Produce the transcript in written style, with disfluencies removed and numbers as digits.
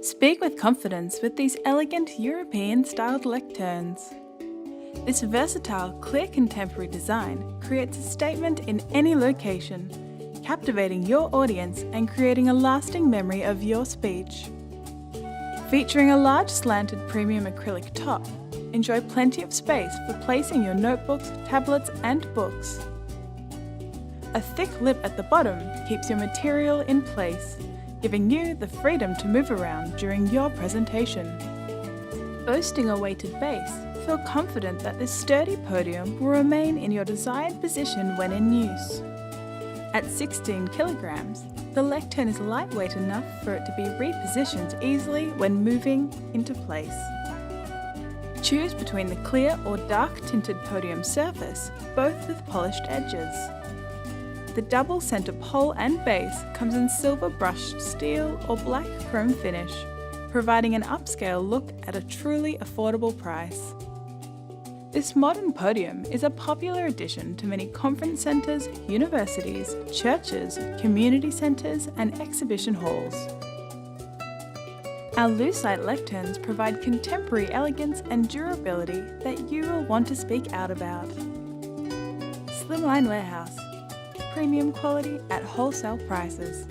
Speak with confidence with these elegant European-styled lecterns. This versatile, clear contemporary design creates a statement in any location, captivating your audience and creating a lasting memory of your speech. Featuring a large slanted premium acrylic top, enjoy plenty of space for placing your notebooks, tablets and books. A thick lip at the bottom keeps your material in place, giving you the freedom to move around during your presentation. Boasting a weighted base, feel confident that this sturdy podium will remain in your desired position when in use. At 16 kilograms, the lectern is lightweight enough for it to be repositioned easily when moving into place. Choose between the clear or dark tinted podium surface, both with polished edges. The double centre pole and base comes in silver brushed steel or black chrome finish, providing an upscale look at a truly affordable price. This modern podium is a popular addition to many conference centres, universities, churches, community centres and exhibition halls. Our lucite lecterns provide contemporary elegance and durability that you will want to speak out about. Slimline Warehouse. Premium quality at wholesale prices.